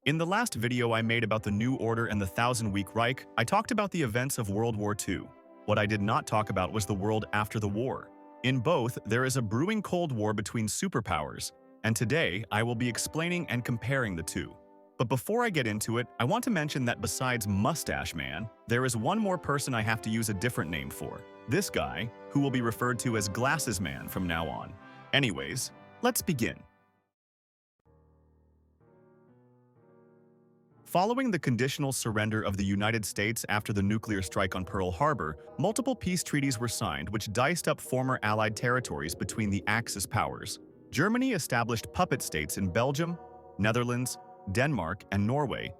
In the last video I made about the New Order and the Thousand-Week Reich, I talked about the events of World War II. What I did not talk about was the world after the war. In both, there is a brewing Cold War between superpowers, and today I will be explaining and comparing the two. But before I get into it, I want to mention that besides Mustache Man, there is one more person I have to use a different name for. This guy, who will be referred to as Glasses Man from now on. Anyways, let's begin. Following the conditional surrender of the United States after the nuclear strike on Pearl Harbor, multiple peace treaties were signed which diced up former Allied territories between the Axis powers. Germany established puppet states in Belgium, Netherlands, Denmark, and Norway,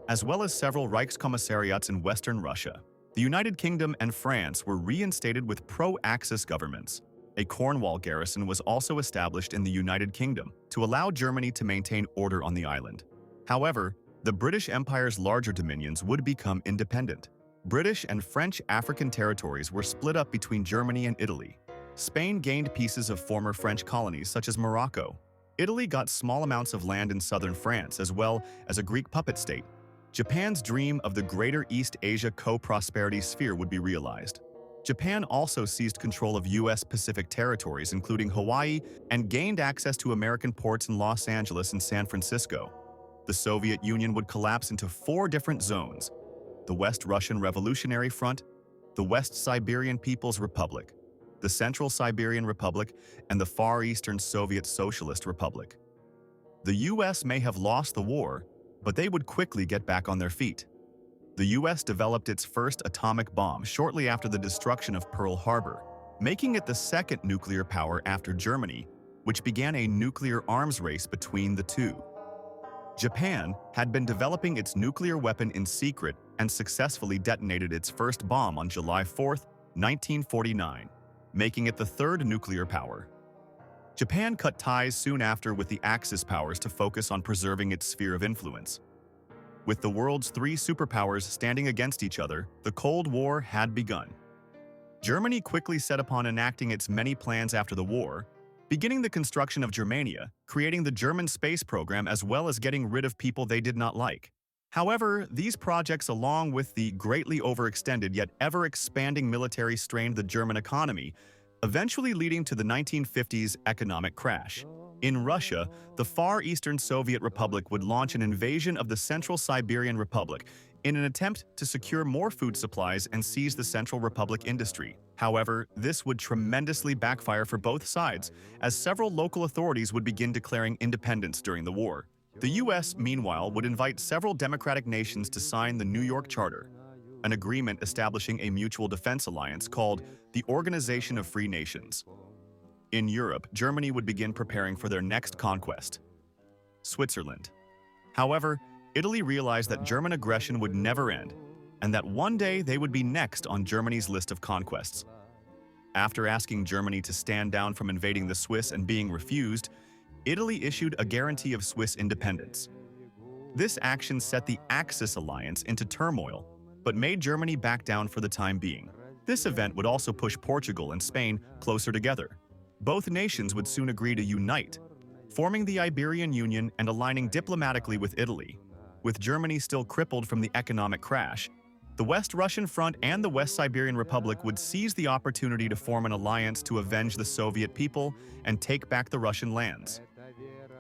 as well as several Reichskommissariats in Western Russia. The United Kingdom and France were reinstated with pro-Axis governments. A Cornwall garrison was also established in the United Kingdom to allow Germany to maintain order on the island. However, the British Empire's larger dominions would become independent. British and French African territories were split up between Germany and Italy. Spain gained pieces of former French colonies such as Morocco. Italy got small amounts of land in southern France as well as a Greek puppet state. Japan's dream of the Greater East Asia co-prosperity sphere would be realized. Japan also seized control of U.S. Pacific territories including Hawaii and gained access to American ports in Los Angeles and San Francisco. The Soviet Union would collapse into 4 different zones: the West Russian Revolutionary Front, the West Siberian People's Republic, the Central Siberian Republic, and the Far Eastern Soviet Socialist Republic. The U.S. may have lost the war, but they would quickly get back on their feet. The U.S. developed its first atomic bomb shortly after the destruction of Pearl Harbor, making it the second nuclear power after Germany, which began a nuclear arms race between the two. Japan had been developing its nuclear weapon in secret and successfully detonated its first bomb on July 4, 1949, making it the third nuclear power. Japan cut ties soon after with the Axis powers to focus on preserving its sphere of influence. With the world's 3 superpowers standing against each other, the Cold War had begun. Germany quickly set upon enacting its many plans after the war, beginning the construction of Germania, creating the German space program as well as getting rid of people they did not like. However, these projects along with the greatly overextended yet ever-expanding military strained the German economy, eventually leading to the 1950s economic crash. In Russia, the Far Eastern Soviet Republic would launch an invasion of the Central Siberian Republic in an attempt to secure more food supplies and seize the Central Republic industry. However, this would tremendously backfire for both sides, as several local authorities would begin declaring independence during the war. The U.S., meanwhile, would invite several democratic nations to sign the New York Charter, an agreement establishing a mutual defense alliance called the Organization of Free Nations. In Europe, Germany would begin preparing for their next conquest, Switzerland. However, Italy realized that German aggression would never end, and that one day they would be next on Germany's list of conquests. After asking Germany to stand down from invading the Swiss and being refused, Italy issued a guarantee of Swiss independence. This action set the Axis alliance into turmoil, but made Germany back down for the time being. This event would also push Portugal and Spain closer together. Both nations would soon agree to unite, forming the Iberian Union and aligning diplomatically with Italy. With Germany still crippled from the economic crash, the West Russian Front and the West Siberian Republic would seize the opportunity to form an alliance to avenge the Soviet people and take back the Russian lands.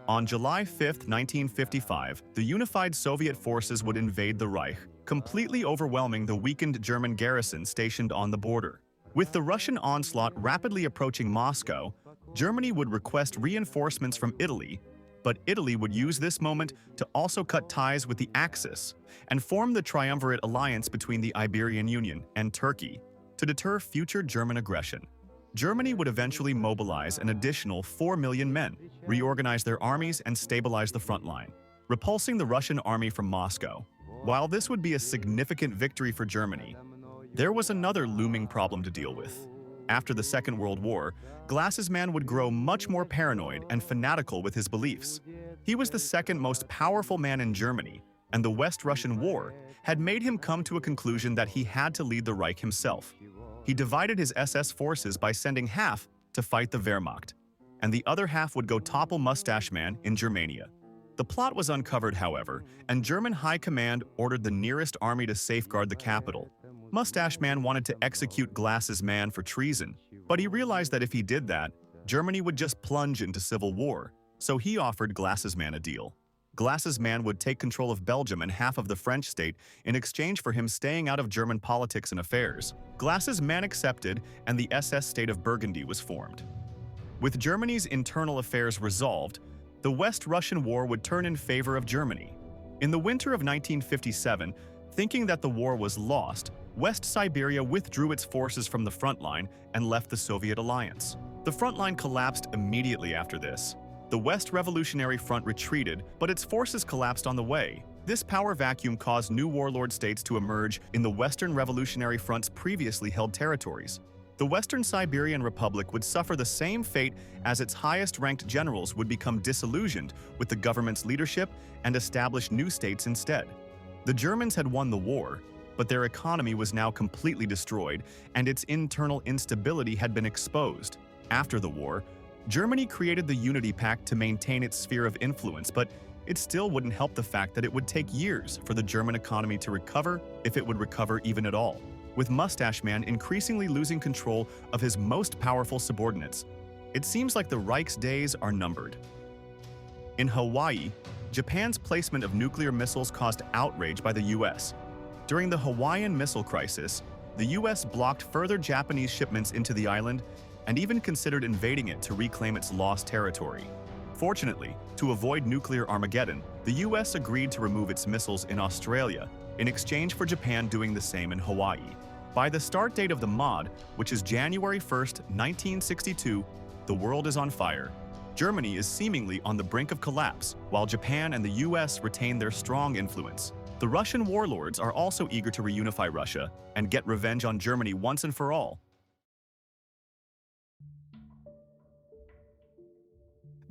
On July 5, 1955, the unified Soviet forces would invade the Reich, completely overwhelming the weakened German garrison stationed on the border. With the Russian onslaught rapidly approaching Moscow, Germany would request reinforcements from Italy, but Italy would use this moment to also cut ties with the Axis and form the triumvirate alliance between the Iberian Union and Turkey to deter future German aggression. Germany would eventually mobilize an additional 4 million men, reorganize their armies, and stabilize the front line, repulsing the Russian army from Moscow. While this would be a significant victory for Germany, there was another looming problem to deal with. After the Second World War, Glasses Man would grow much more paranoid and fanatical with his beliefs. He was the second most powerful man in Germany, and the West Russian War had made him come to a conclusion that he had to lead the Reich himself. He divided his SS forces by sending half to fight the Wehrmacht, and the other half would go topple Mustache Man in Germania. The plot was uncovered, however, and German high command ordered the nearest army to safeguard the capital. Mustache Man wanted to execute Glass's man for treason, but he realized that if he did that, Germany would just plunge into civil war, so he offered Glass's man a deal. Glass's man would take control of Belgium and half of the French state in exchange for him staying out of German politics and affairs. Glass's man accepted, and the SS state of Burgundy was formed. With Germany's internal affairs resolved, the West Russian War would turn in favor of Germany. In the winter of 1957, thinking that the war was lost, West Siberia withdrew its forces from the front line and left the Soviet alliance. The front line collapsed immediately after this. The West Revolutionary Front retreated, but its forces collapsed on the way. This power vacuum caused new warlord states to emerge in the Western Revolutionary Front's previously held territories. The Western Siberian Republic would suffer the same fate as its highest-ranked generals would become disillusioned with the government's leadership and establish new states instead. The Germans had won the war, but their economy was now completely destroyed, and its internal instability had been exposed. After the war, Germany created the Unity Pact to maintain its sphere of influence, but it still wouldn't help the fact that it would take years for the German economy to recover, if it would recover even at all, with Mustache Man increasingly losing control of his most powerful subordinates. It seems like the Reich's days are numbered. In Hawaii, Japan's placement of nuclear missiles caused outrage by the US. During the Hawaiian Missile Crisis, the US blocked further Japanese shipments into the island and even considered invading it to reclaim its lost territory. Fortunately, to avoid nuclear Armageddon, the US agreed to remove its missiles in Australia in exchange for Japan doing the same in Hawaii. By the start date of the MOD, which is January 1st, 1962, the world is on fire. Germany is seemingly on the brink of collapse, while Japan and the US retain their strong influence. The Russian warlords are also eager to reunify Russia and get revenge on Germany once and for all.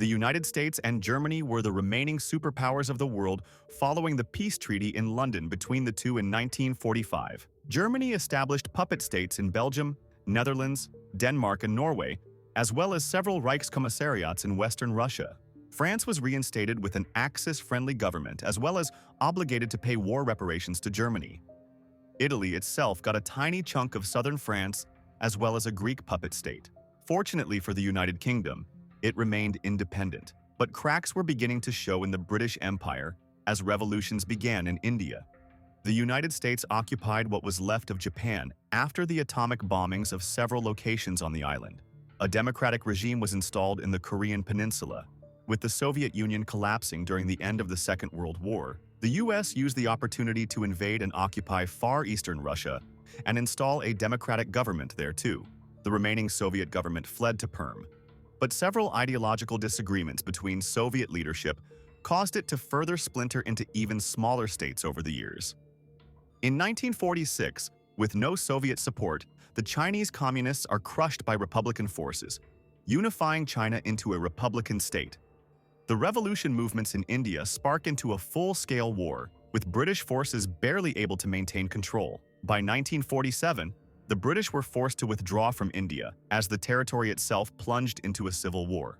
The United States and Germany were the remaining superpowers of the world following the peace treaty in London between the two in 1945. Germany established puppet states in Belgium, Netherlands, Denmark, and Norway, as well as several Reichskommissariats in Western Russia. France was reinstated with an Axis-friendly government, as well as obligated to pay war reparations to Germany. Italy itself got a tiny chunk of southern France, as well as a Greek puppet state. Fortunately for the United Kingdom, it remained independent, but cracks were beginning to show in the British Empire as revolutions began in India. The United States occupied what was left of Japan after the atomic bombings of several locations on the island. A democratic regime was installed in the Korean peninsula. With the Soviet Union collapsing during the end of the Second World War, the US used the opportunity to invade and occupy far eastern Russia and install a democratic government there too. The remaining Soviet government fled to Perm. But several ideological disagreements between Soviet leadership caused it to further splinter into even smaller states over the years. In 1946, with no Soviet support, the Chinese communists are crushed by Republican forces, unifying China into a Republican state. The revolution movements in India spark into a full-scale war, with British forces barely able to maintain control. By 1947, the British were forced to withdraw from India as the territory itself plunged into a civil war.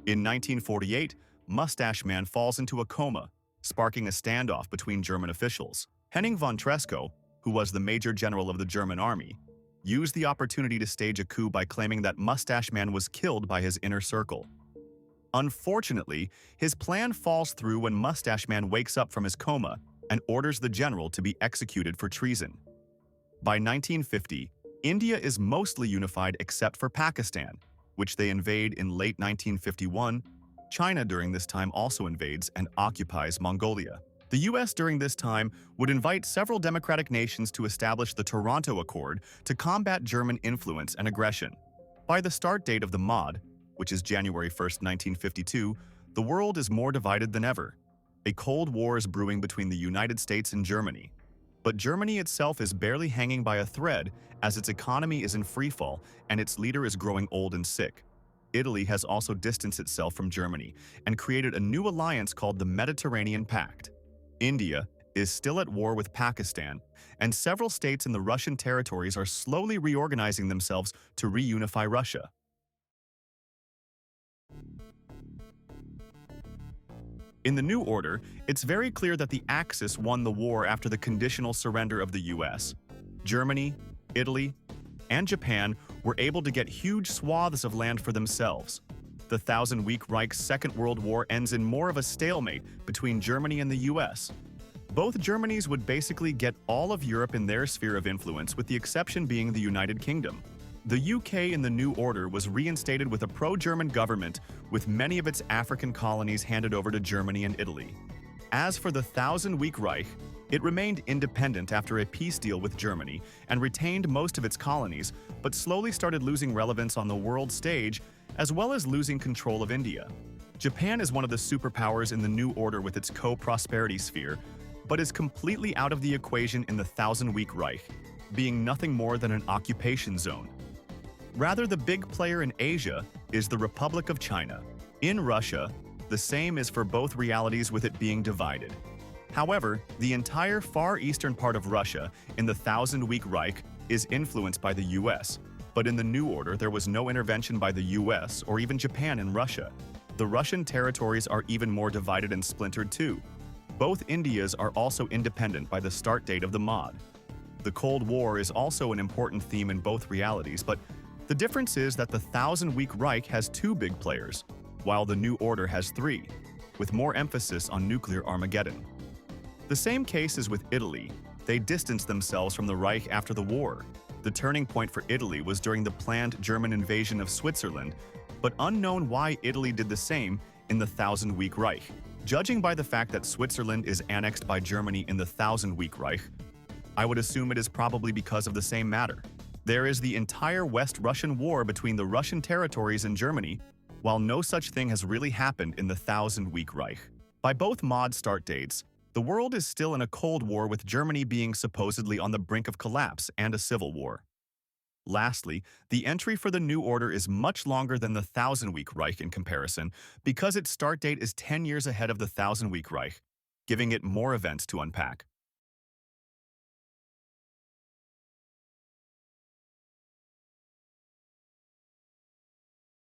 In 1948, Mustache Man falls into a coma, sparking a standoff between German officials. Henning von Treschow, who was the Major General of the German Army, used the opportunity to stage a coup by claiming that Mustache Man was killed by his inner circle. Unfortunately, his plan falls through when Mustache Man wakes up from his coma and orders the general to be executed for treason. By 1950, India is mostly unified except for Pakistan, which they invade in late 1951. China during this time also invades and occupies Mongolia. The US during this time would invite several democratic nations to establish the Toronto Accord to combat German influence and aggression. By the start date of the MOD, which is January 1st, 1952, the world is more divided than ever. A Cold War is brewing between the United States and Germany. But Germany itself is barely hanging by a thread as its economy is in freefall and its leader is growing old and sick. Italy has also distanced itself from Germany and created a new alliance called the Mediterranean Pact. India is still at war with Pakistan, and several states in the Russian territories are slowly reorganizing themselves to reunify Russia. In the new order, it's very clear that the Axis won the war after the conditional surrender of the US. Germany, Italy, and Japan were able to get huge swaths of land for themselves. The Thousand-Week Reich's Second World War ends in more of a stalemate between Germany and the US. Both Germanys would basically get all of Europe in their sphere of influence, with the exception being the United Kingdom. The UK in the new order was reinstated with a pro-German government, with many of its African colonies handed over to Germany and Italy. As for the Thousand-Week Reich, it remained independent after a peace deal with Germany and retained most of its colonies, but slowly started losing relevance on the world stage, as well as losing control of India. Japan is one of the superpowers in the new order with its co-prosperity sphere, but is completely out of the equation in the Thousand-Week Reich, being nothing more than an occupation zone. Rather, the big player in Asia is the Republic of China. In Russia, the same is for both realities, with it being divided. However, the entire far eastern part of Russia in the Thousand-Week Reich is influenced by the US, but in the new order there was no intervention by the US or even Japan in Russia. The Russian territories are even more divided and splintered too. Both Indias are also independent by the start date of the mod. The Cold War is also an important theme in both realities, but the difference is that the Thousand-Week Reich has two big players, while the New Order has three, with more emphasis on nuclear Armageddon. The same case is with Italy. They distanced themselves from the Reich after the war. The turning point for Italy was during the planned German invasion of Switzerland, but unknown why Italy did the same in the Thousand-Week Reich. Judging by the fact that Switzerland is annexed by Germany in the Thousand-Week Reich, I would assume it is probably because of the same matter. There is the entire West Russian War between the Russian territories and Germany, while no such thing has really happened in the Thousand-Week Reich. By both mod start dates, the world is still in a Cold War, with Germany being supposedly on the brink of collapse and a civil war. Lastly, the entry for the new order is much longer than the Thousand-Week Reich in comparison, because its start date is 10 years ahead of the Thousand-Week Reich, giving it more events to unpack.